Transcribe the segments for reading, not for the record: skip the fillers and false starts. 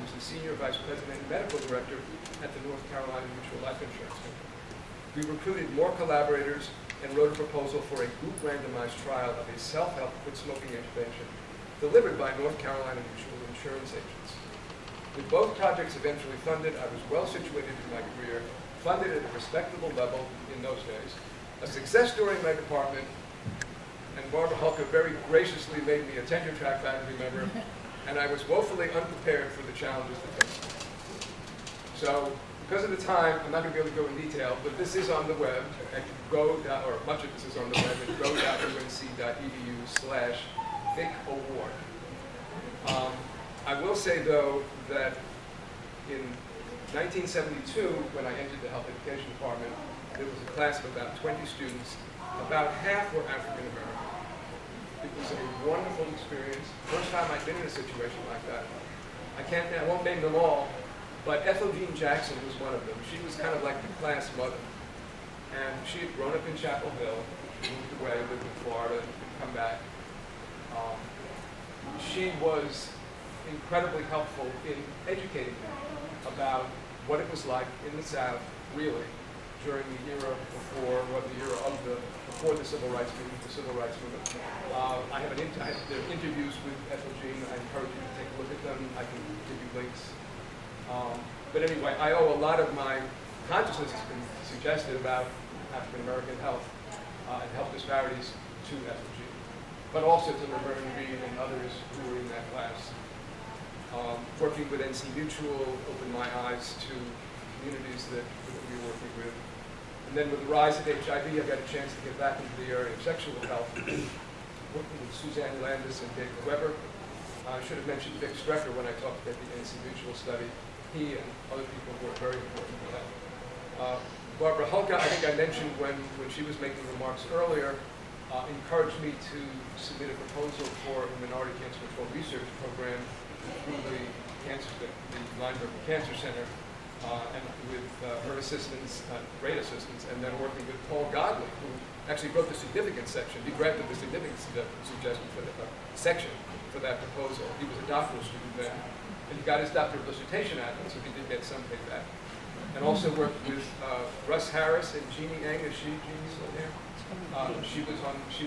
was the Senior Vice President and Medical Director at the North Carolina Mutual Life Insurance Company. We recruited more collaborators and wrote a proposal for a group randomized trial of a self-help quit smoking intervention delivered by North Carolina Mutual Insurance Agents. With both projects eventually funded, I was well situated in my career, funded at a respectable level in those days, a success story in my department, and Barbara Hulka very graciously made me a tenure track faculty member, and I was woefully unprepared for the challenges that came. So, because of the time, I'm not going to be able to go in detail, but this is on the web at or much of this is on the web at go.unc.edu/ThinkAward. I will say, though, that in 1972, when I entered the health education department, there was a class of about 20 students. About half were African American. It was a wonderful experience. First time I'd been in a situation like that. I won't name them all, but Ethel Jean Jackson was one of them. She was kind of like the class mother. And she had grown up in Chapel Hill, moved away, lived in Florida, and come back. She was incredibly helpful in educating me about what it was like in the South, really, during the era before, before the Civil Rights Movement, I have interviews with Ethel Jean. I encourage you to take a look at them. I can give you links. But anyway, I owe a lot of my consciousness has been suggested about African American health and health disparities to Ethel Jean, but also to Laverne Reed and others who were in that class. Working with NC Mutual opened my eyes to communities that we were working with. And then with the rise of HIV, I got a chance to get back into the area of sexual health, working with Suzanne Landis and David Weber. I should have mentioned Vic Strecker when I talked about the NC Mutual study. He and other people were very important for that. Barbara Hulka, I think I mentioned when she was making remarks earlier, encouraged me to submit a proposal for a minority cancer control research program through the Lineberg Cancer Center, and with her assistance, great assistance, and then working with Paul Godley, who actually wrote the significance section. He granted the significance suggestion for the section for that proposal. He was a doctoral student then, and he got his doctoral dissertation out of it, so he did get some payback. And also worked with Russ Harris and Jeannie Eng. Is Jeannie still there? She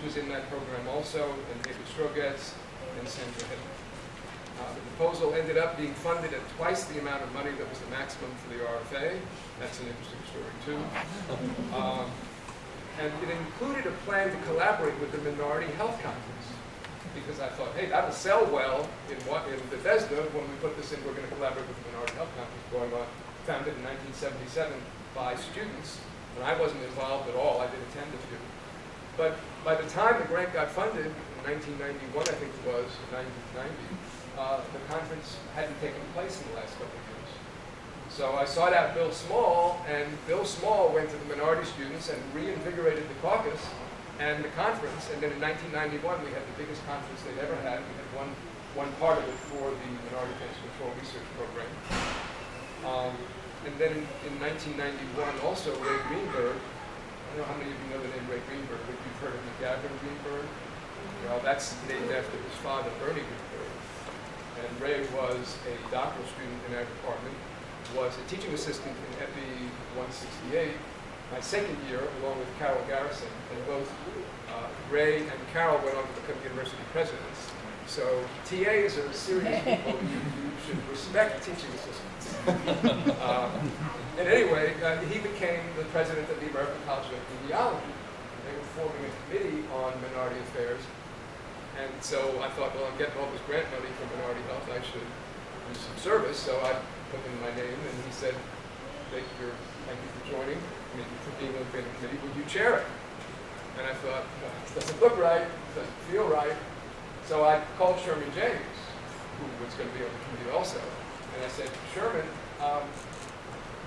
was in that program also, and David Strogatz and Sandra Hill. The proposal ended up being funded at twice the amount of money that was the maximum for the RFA. That's an interesting story too. And it included a plan to collaborate with the Minority Health Conference, because I thought, hey, that'll sell well in Bethesda. When we put this in, we're going to collaborate with the Minority Health Conference going on, founded in 1977 by students. And I wasn't involved at all. I did attend a few. But by the time the grant got funded, in 1991, I think it was, 1990, the conference hadn't taken place in the last couple of years. So I sought out Bill Small, and Bill Small went to the minority students and reinvigorated the caucus and the conference. And then in 1991, we had the biggest conference they'd ever had. We had one part of it for the Minority Cancer Control Research Program. And then in 1991, also Ray Greenberg. I don't know how many of you know the name Ray Greenberg, but you've heard of McGavin Greenberg. Well, that's named after his father, Bernie Greenberg. And Ray was a doctoral student in our department, was a teaching assistant in Epi 168, my second year, along with Carol Garrison. And both Ray and Carol went on to become university presidents. So TAs are serious people. You should respect teaching assistants. And anyway, he became the president of the American College of Epidemiology. They were forming a committee on minority affairs. And so I thought, well, I'm getting all this grant money from Minority Health, I should do some service. So I put in my name, and he said, Victor, thank you for joining, for being on the committee. Would you chair it? And I thought, no, it doesn't look right, it doesn't feel right. So I called Sherman James, who was going to be on the committee also. And I said, Sherman,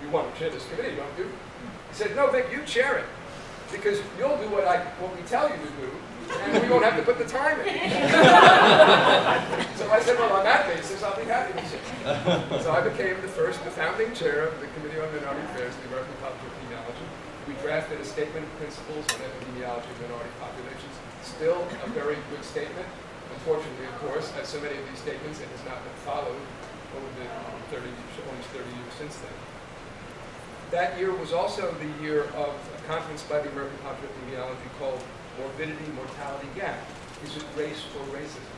you want to chair this committee, don't you? He said, no, Vic, you chair it, because you'll do what we tell you to do, and we won't have to put the time in. So I said, well, on that basis, I'll be happy to chair. So I became the founding chair of the Committee on Minority Affairs of the American College of Epidemiology. We drafted a statement of principles on epidemiology of minority populations. Still a very good statement. Unfortunately, of course, as so many of these statements, it has not been followed over the almost 30 years since then. That year was also the year of a conference by the American College of Epidemiology called Morbidity Mortality Gap. Is it race or racism?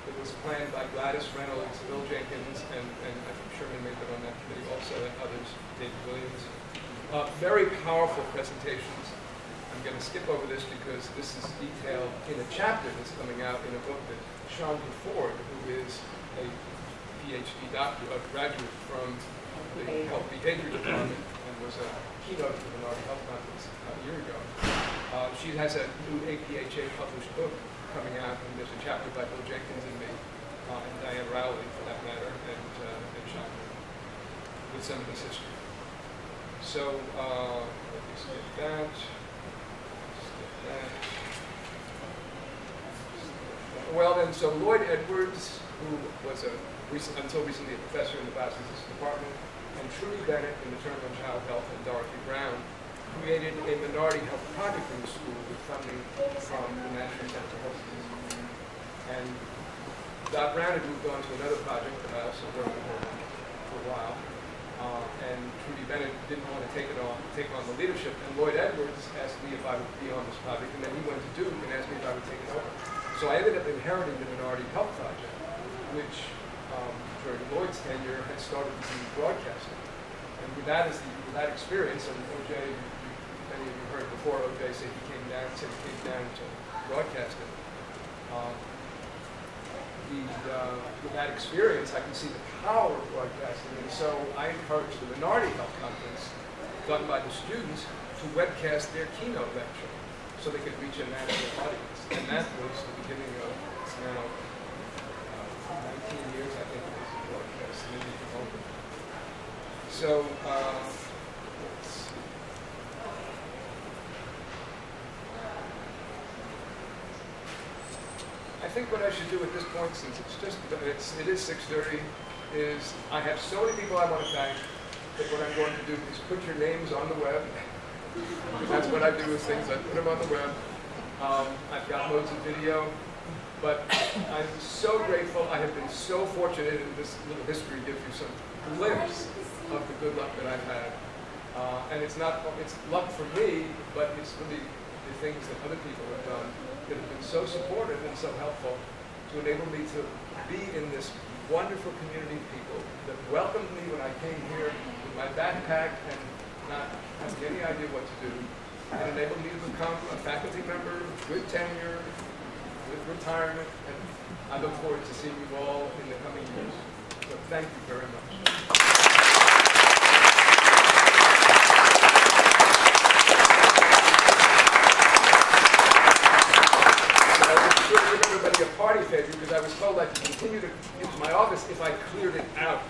It was planned by Gladys Reynolds, Bill Jenkins, and I think Sherman made it on that committee also, and others, David Williams. Very powerful presentations. I'm going to skip over this because this is detailed in a chapter that's coming out in a book that Chandra Ford, who is a PhD doctor, a graduate from the Health Behavior Department and was a keynote at the Minority Health Conference a year ago. She has a new APHA published book coming out, and there's a chapter by Bill Jenkins and me, and Diane Rowley, for that matter, and Chandra, with some of this history. So, let me skip that. Well, then, so Lloyd Edwards, who was until recently a professor in the biostatistics department, and Trudy Bennett in maternal and child health, and Dorothy Brown created a minority health project in the school with funding from the National Center for Health Statistics. And Dot Brown had moved on to another project that I also worked with her on for a while. And Trudy Bennett didn't want to take on the leadership, and Lloyd Edwards asked me if I would be on this project, and then he went to Duke and asked me if I would take it over. So I ended up inheriting the Minority Health Project, which during Lloyd's tenure had started to be broadcasting. And with that experience, and OJ, many of you heard before, OJ said he came down to broadcast it. With that experience, I can see the power of broadcasting, and so I encouraged the Minority Health Conference, done by the students, to webcast their keynote lecture so they could reach a national audience. And that was the beginning of now 19 years, I think it was, of broadcast, maybe even longer. So, let's see. I think what I should do at this point, since it is 6:30, is I have so many people I want to thank that what I'm going to do is put your names on the web. Because that's what I do with things, I put them on the web. I've got loads of video, but I'm so grateful. I have been so fortunate, and this little history gives you some glimpse of the good luck that I've had. And it's luck for me, but it's really the things that other people have done that have been so supportive and so helpful to enable me to be in this wonderful community of people that welcomed me when I came here with my backpack and not having any idea what to do, and enabled me to become a faculty member, good tenure, with retirement, and I look forward to seeing you all in the coming years. So thank you very much. Everybody a party favor because I was told I could continue to use my office if I cleared it out.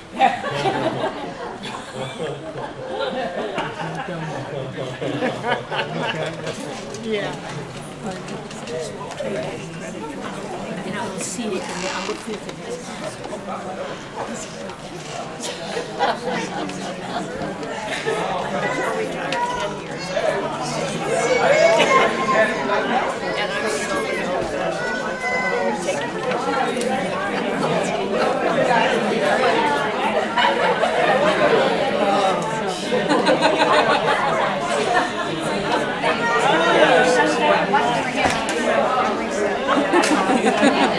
Yeah. And I will see it and I'll look through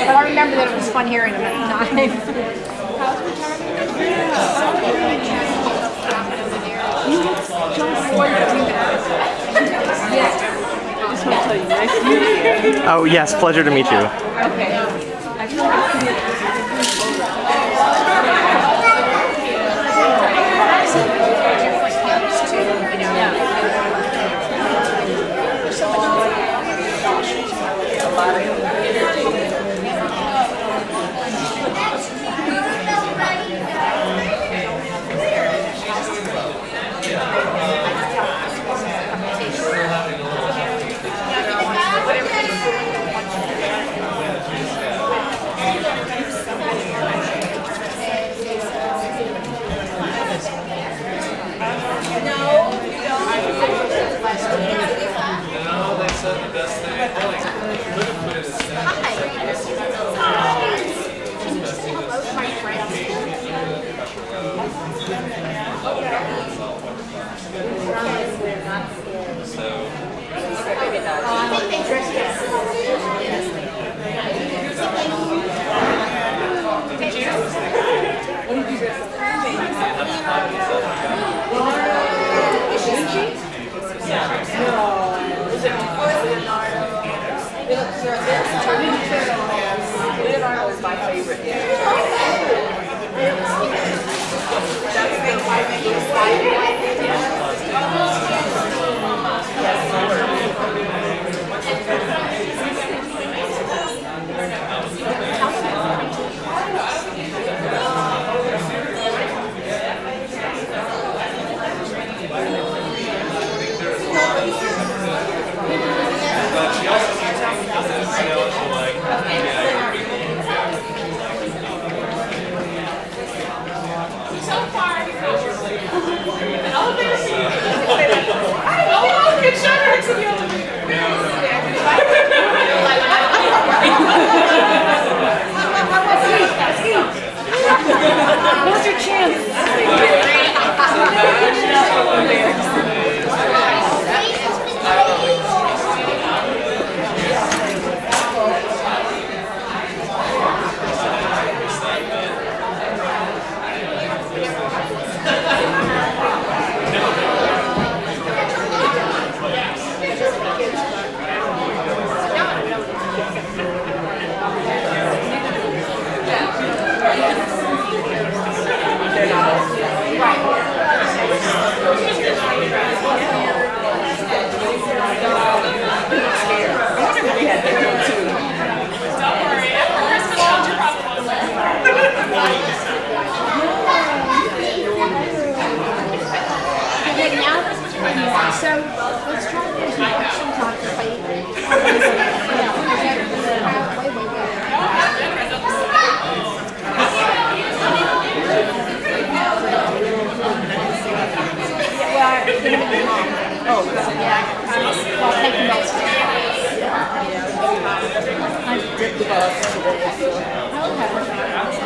But I remember that it was fun hearing them at 9. How's retirement? I just want to tell you, nice to meet you. Oh, yes, pleasure to meet you. Okay. Leonardo is my favorite. What's your chance? So let's try to do some talk to play. Oh, yeah. I'll take notes. I did the bus today. Okay.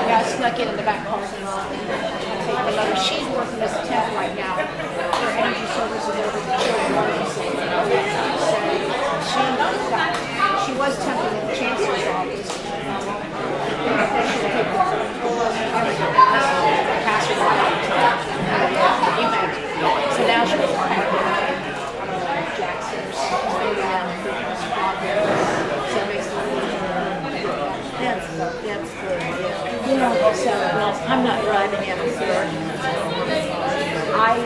Yeah, I snuck in the back parking lot. Take the letter. She's working as a temp right now. Her energy services over the children. So she was temping at the chancellor's office. So now she's back at Jackson's. So it makes that's good. Yeah. So I'm not driving yet. I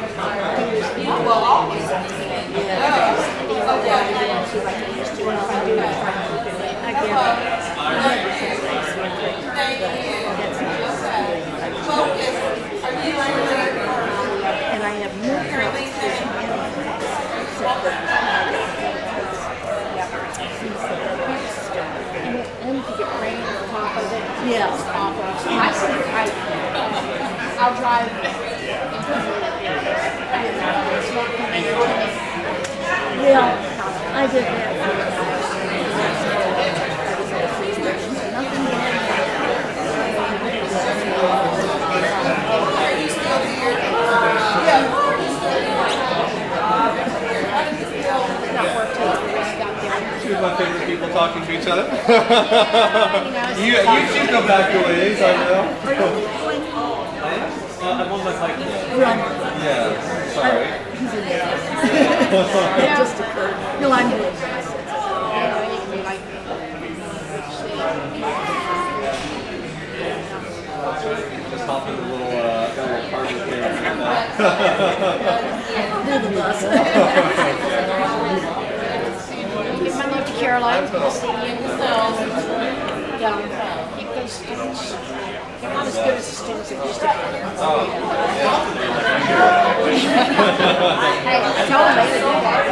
use always. And I have no competition and if you get rain on top of it, yeah, it's awful. I'll drive. Yeah, I did that. Two of my favorite people talking to each other. you two go back a ways, I know. I'm on my bike. Yeah, sorry. It just occurred. No, I'm doing Just hop in the little party here. do the bus. Give my love to Caroline. Good to see you. Yeah. Keep those students. They're not as good as the students that used to be. Hey, I told them they would do that.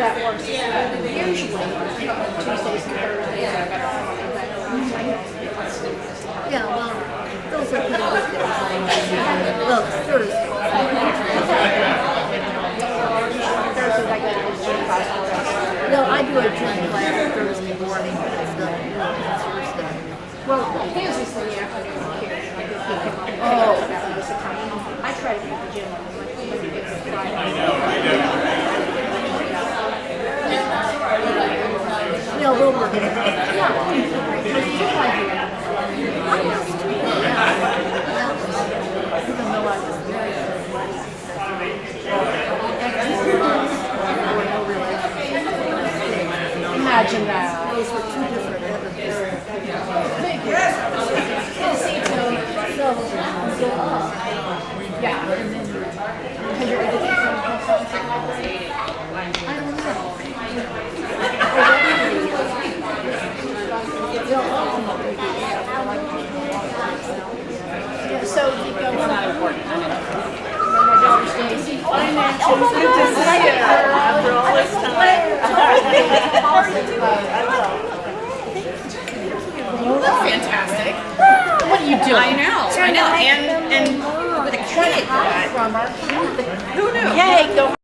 That works. Usually, Tuesdays and Thursdays, I got yeah, well, those are pretty good days. Well, Thursday. Thursdays I go to the gym class. No, I do a gym class Thursday morning, but it's not Thursday. Well, his is in the afternoon here. I think he came on and about most of the time. I try to keep the gym on like Monday to Friday. Yeah, we'll work it out. Even though I was very Imagine that. those were two different entities. Yeah. Because you're educating yeah, so you go on. Not important. My daughter's Daisy. Financial. After all this time. Fantastic. What are you doing? I know. And with a kid. From her. Who knew? Yay, go